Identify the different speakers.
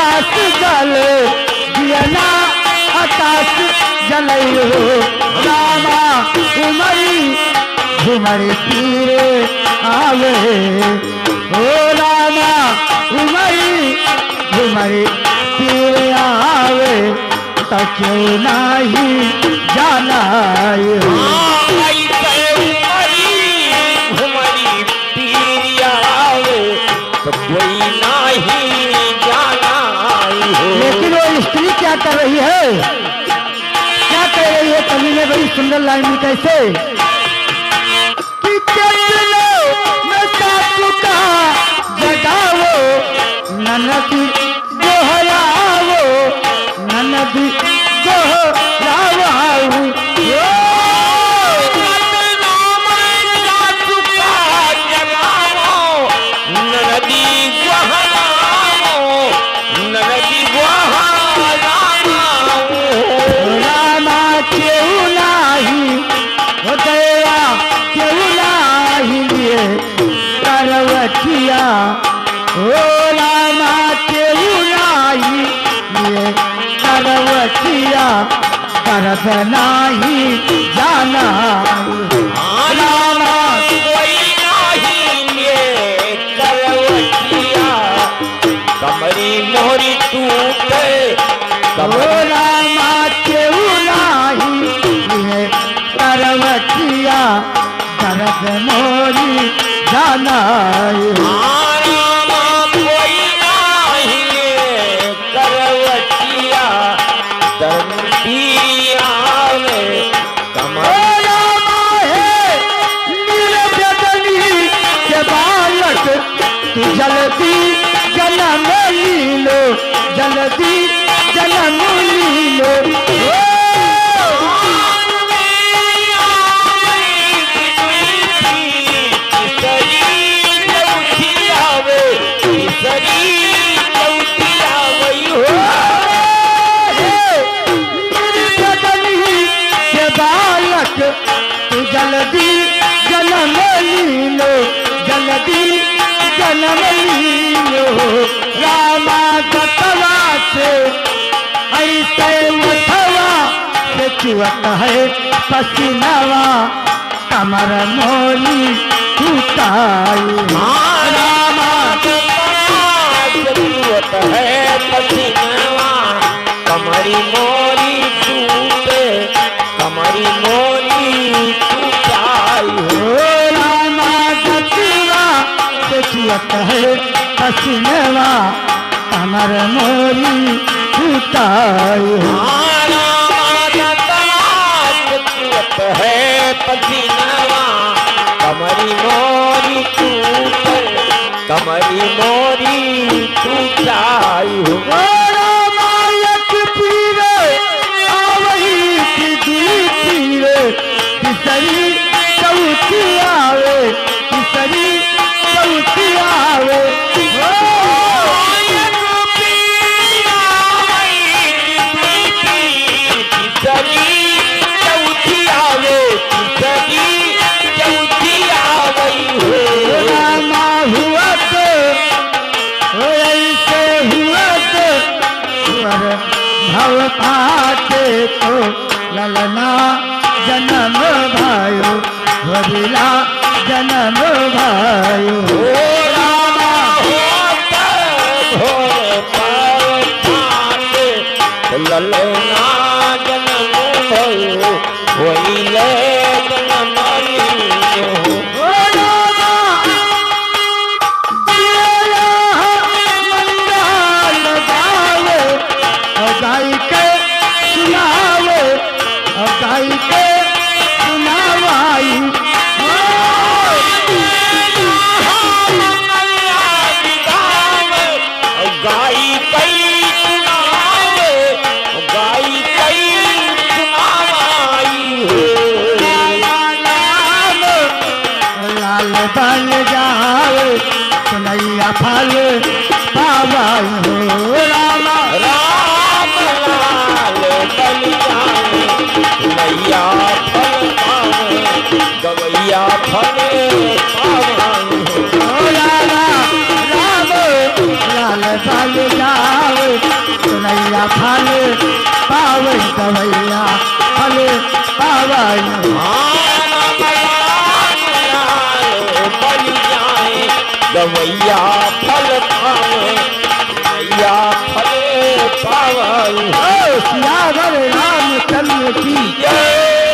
Speaker 1: आकाश जल दियना आकाश जलई हो रामा घुमरी घुमरी तीर आवे हो रामा घुमरी घुमरी तीर आवे तो क्यों नहीं जाना हो
Speaker 2: तो कोई नहीं जाना हो।
Speaker 1: लेकिन वो स्त्री क्या कर रही है, क्या कह रही है कवि ने बड़ी सुंदर लाइन में कैसे कि चलो मैं सासू का जगावो ननदी दोहरावो ननदी दोहरावो करवटिया ओ रामा केहू नाही ये करवटिया करत नाही जाना रामा
Speaker 2: कोई नहीं ये करवटिया कमरी मोरी टूटे
Speaker 1: ओ रामा केहू नाही ये करवटिया करत मोरी जाना
Speaker 2: कोई नहीं करवटिया दंडिया में
Speaker 1: के बालक तू जल्दी जन्म लीलो जल्दी जन्म लीलो जल्दी जन्म लीलो जल्दी जन्म लीलो रामा गतवा से ऐसे मथवा से चुअत है पसीनावा कमर मोली टूटाई
Speaker 2: रामा चुअत है पसीनावा कमरी मोली टूटे कमरी मोली
Speaker 1: चुअत है पसीनवा कमर मोरी टूटाई
Speaker 2: चुअत है पसीनवा कमरी मोरी टूटे कमरी मोरी टूटाई हो
Speaker 1: किसरी चौथी आवे किसरी चौथी आवे रामा हुआ तो ऐसे हुआ तो भव पाते तो ललना जन्म भायो भविला जन्म भायो
Speaker 2: रामा भोरे पाते ललना जन्म भयो वहीले जन्म लियो
Speaker 1: गाई के सुनावे गाई के सुनावाई
Speaker 2: गाई कई सुनावे गाई कई सुनावाई
Speaker 1: लाल बन जावे सुनैया फल पावाई हो रामा
Speaker 2: राम लाल बन जावे सुनैया फल पावे गवैया फल पावाई हो
Speaker 1: लाल बन जावे फल पावन गवैया फल पावन
Speaker 2: बलि जाए गवैया फल पावे गवैया फल पावे
Speaker 1: सियावर रामचंद्र की
Speaker 2: जय